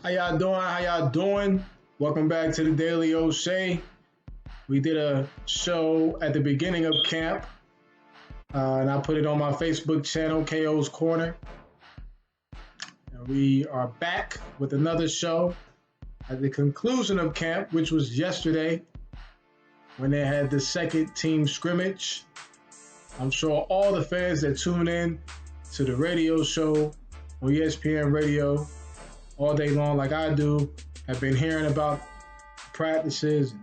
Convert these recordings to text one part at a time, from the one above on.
How y'all doing? How y'all doing? Welcome back to the Daily O'Shea. We did a show at the beginning of camp, and I put it on my Facebook channel, KO's Corner. And we are back with another show at the conclusion of camp, which was yesterday when they had the second team scrimmage. I'm sure all the fans that tune in to the radio show on ESPN Radio all day long, like I do, have been hearing about practices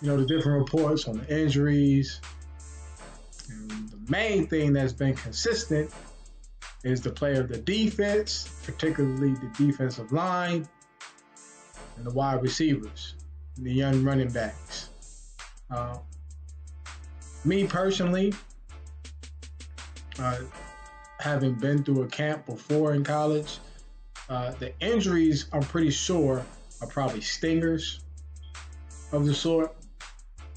and, the different reports on the injuries. And the main thing that's been consistent is the play of the defense, particularly the defensive line and the wide receivers and the young running backs. Me personally, having been through a camp before in college, the injuries, I'm pretty sure, are probably stingers of the sort,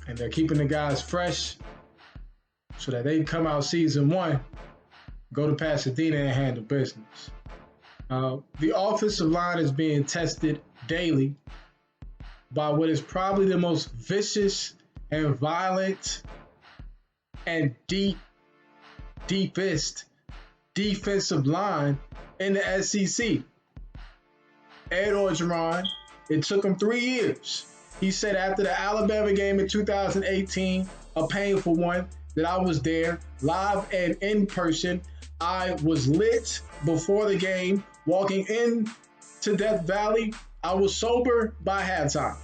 and they're keeping the guys fresh so that they can come out season one, go to Pasadena and handle business. The offensive line is being tested daily by what is probably the most vicious and violent and deepest defensive line in the SEC. Ed Orgeron, it took him 3 years. He said after the Alabama game in 2018, a painful one, that I was there live and in person. I was lit before the game, walking in to Death Valley. I was sober by halftime.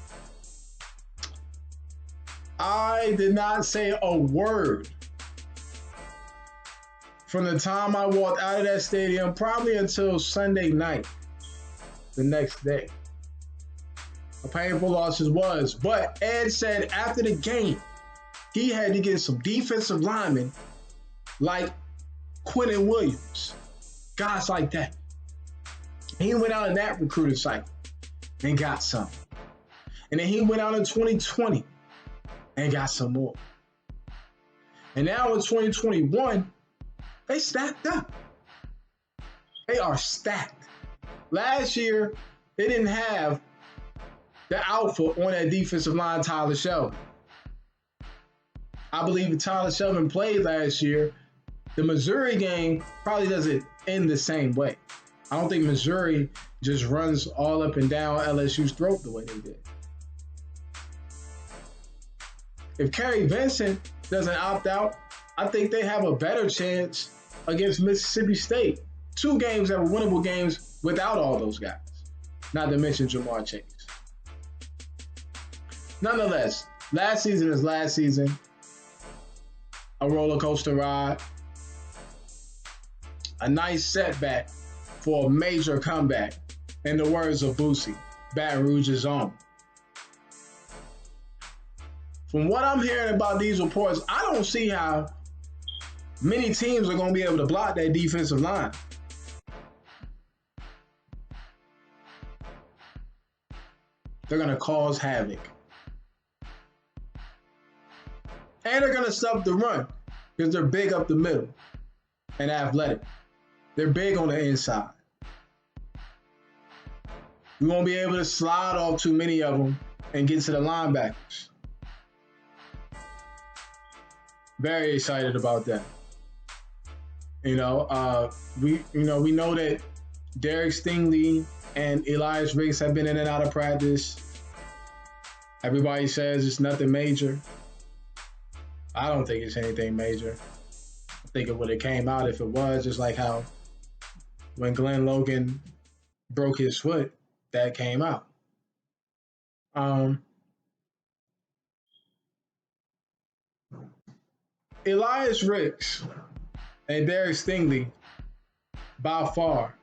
I did not say a word from the time I walked out of that stadium, probably until Sunday night, the next day. A painful loss it was, but Ed said after the game, he had to get some defensive linemen like Quentin Williams, guys like that. He went out in that recruiting cycle and got some. And then he went out in 2020 and got some more. And now in 2021, they stacked up. They are stacked. Last year, they didn't have the alpha on that defensive line, Tyler Shelvin. I believe if Tyler Shelvin played last year, the Missouri game probably doesn't end the same way. I don't think Missouri just runs all up and down LSU's throat the way they did. If Kerry Vincent doesn't opt out, I think they have a better chance against Mississippi State. 2 games that were winnable games without all those guys, not to mention Jamar Chase. Nonetheless, last season is last season. A roller coaster ride. A nice setback for a major comeback. In the words of Boosie, Baton Rouge's own. From what I'm hearing about these reports, I don't see how many teams are going to be able to block that defensive line. They're going to cause havoc. And they're going to stop the run because they're big up the middle and athletic. They're big on the inside. We won't be able to slide off too many of them and get to the linebackers. Very excited about that. We know that Derek Stingley and Elias Ricks have been in and out of practice. Everybody says it's nothing major. I don't think it's anything major. I think it would have came out if it was, just like how when Glenn Logan broke his foot, that came out. Elias Ricks and Derek Stingley, by far,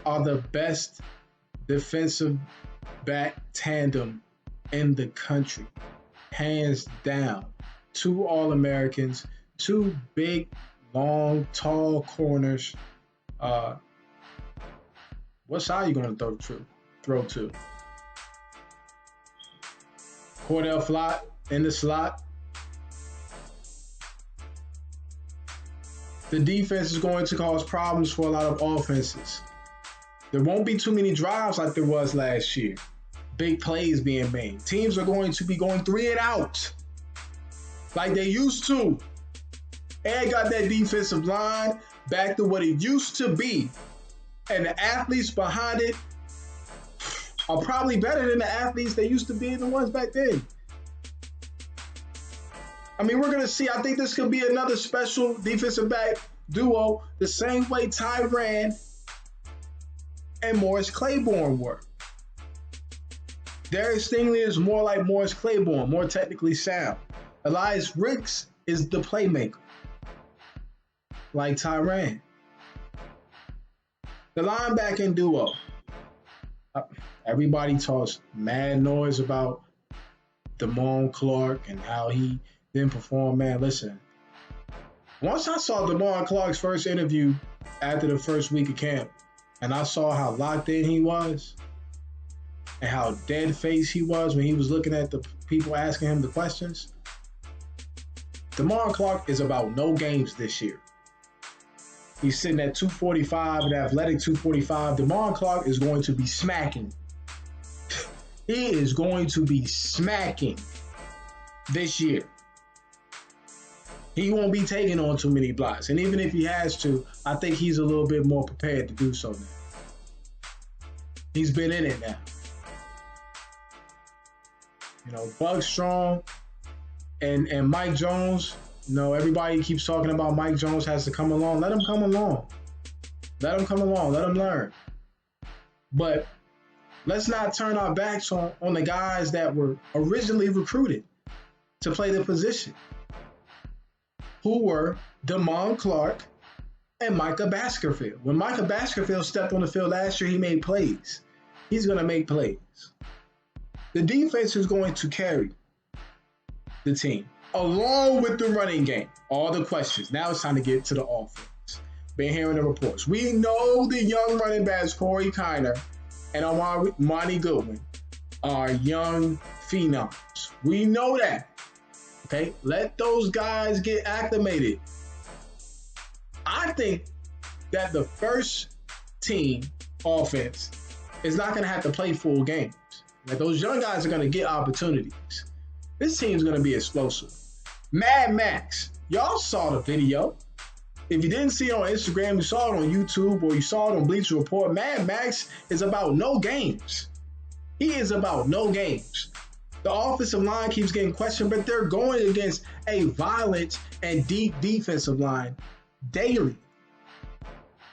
are the best defensive back tandem in the country. Hands down. 2 All-Americans, 2 big, long, tall corners. What side are you going to throw to? Cordell Flott in the slot. The defense is going to cause problems for a lot of offenses. There won't be too many drives like there was last year. Big plays being made. Teams are going to be going 3 and out like they used to. And got that defensive line back to what it used to be. And the athletes behind it are probably better than the athletes that used to be the ones back then. I mean, we're going to see. I think this could be another special defensive back duo, the same way Tyrann and Morris Claiborne were. Darius Stingley is more like Morris Claiborne, more technically sound. Elias Ricks is the playmaker, like Tyrann. The linebacking duo. Everybody talks mad noise about Damone Clark and how he didn't perform. Man, listen. Once I saw Damone Clark's first interview after the first week of camp, and I saw how locked in he was, and how dead-faced he was when he was looking at the people asking him the questions, Damone Clark is about no games this year. He's sitting at 245, an athletic 245. Damone Clark is going to be smacking. He is going to be smacking this year. He won't be taking on too many blocks. And even if he has to, I think he's a little bit more prepared to do so now. He's been in it now. You know, Bug Strong and Mike Jones, you know, everybody keeps talking about Mike Jones has to come along. Let him come along. Let him come along. Let him learn. But let's not turn our backs on the guys that were originally recruited to play the position, who were Damone Clark and Micah Baskerville. When Micah Baskerville stepped on the field last year, he made plays. He's going to make plays. The defense is going to carry the team, along with the running game. All the questions. Now it's time to get to the offense. Been hearing the reports. We know the young running backs, Corey Kiner and Monty Goodwin, are young phenoms. We know that. Okay? Let those guys get acclimated. I think that the first team offense is not going to have to play full games. Like, those young guys are going to get opportunities. This team's going to be explosive. Mad Max, y'all saw the video. If you didn't see it on Instagram, you saw it on YouTube or you saw it on Bleacher Report. Mad Max is about no games. He is about no games. The offensive line keeps getting questioned, but they're going against a violent and deep defensive line daily.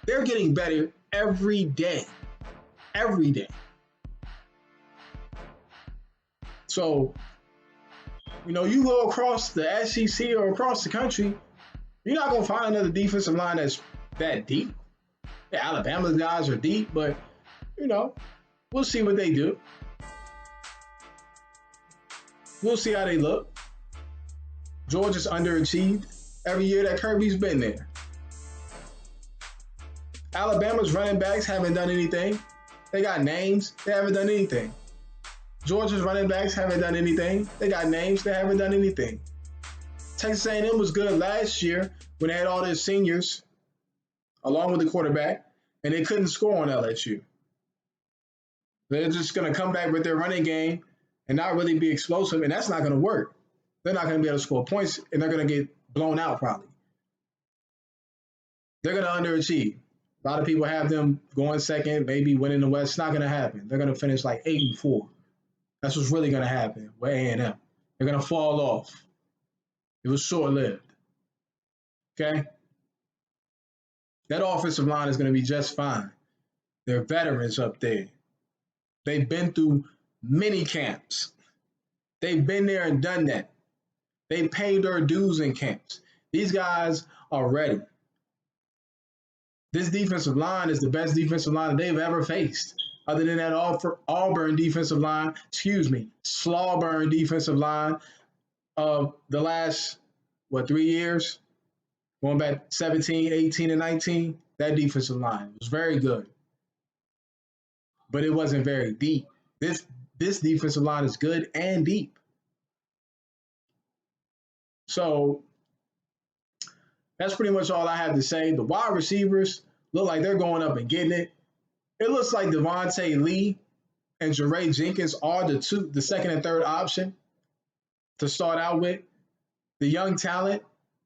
They're getting better every day. Every day. So, you know, you go across the SEC or across the country, you're not going to find another defensive line that's that deep. Yeah, Alabama's guys are deep, but, you know, we'll see what they do. We'll see how they look. Georgia's underachieved every year that Kirby's been there. Alabama's running backs haven't done anything. They got names. They haven't done anything. Georgia's running backs haven't done anything. They got names. They haven't done anything. Texas A&M was good last year when they had all their seniors along with the quarterback, and they couldn't score on LSU. They're just going to come back with their running game and not really be explosive, and that's not going to work. They're not going to be able to score points, and they're going to get blown out probably. They're going to underachieve. A lot of people have them going second, maybe winning the West. It's not going to happen. They're going to finish like 8-4. That's what's really going to happen with A&M. They're going to fall off. It was short-lived. Okay? That offensive line is going to be just fine. They're veterans up there. They've been through many camps. They've been there and done that. They paid their dues in camps. These guys are ready. This defensive line is the best defensive line that they've ever faced. Other than that Auburn defensive line, Slauburn defensive line of the last, 3 years? Going back 17, 18, and 19, that defensive line was very good. But it wasn't very deep. This defensive line is good and deep. So that's pretty much all I have to say. The wide receivers look like they're going up and getting it. It looks like Devontae Lee and Jeray Jenkins are the second and third option to start out with. The young talent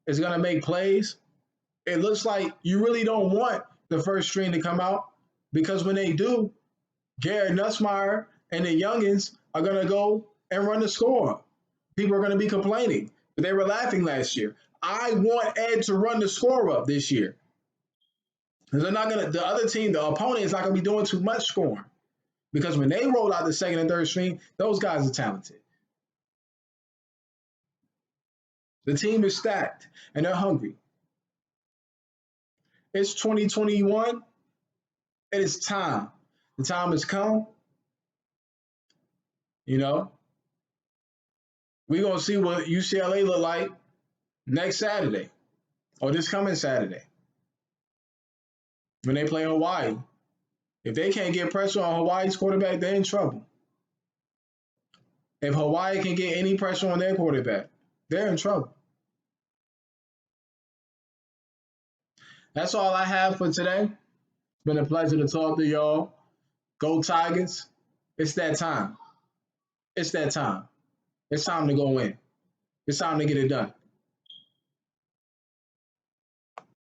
is going to make plays. It looks like you really don't want the first string to come out because when they do, Garrett Nussmeier and the youngins are going to go and run the score. People are going to be complaining. They were laughing last year. I want Ed to run the score up this year. Because they're not gonna the other team, the opponent is not gonna be doing too much scoring. Because when they roll out the second and third string, those guys are talented. The team is stacked and they're hungry. It's 2021. It is time. The time has come. You know, we're gonna see what UCLA look like next Saturday or this coming Saturday when they play Hawaii. If they can't get pressure on Hawaii's quarterback, they're in trouble. If Hawaii can get any pressure on their quarterback, they're in trouble. That's all I have for today. It's been a pleasure to talk to y'all. Go Tigers. It's that time. It's that time. It's time to go in. It's time to get it done.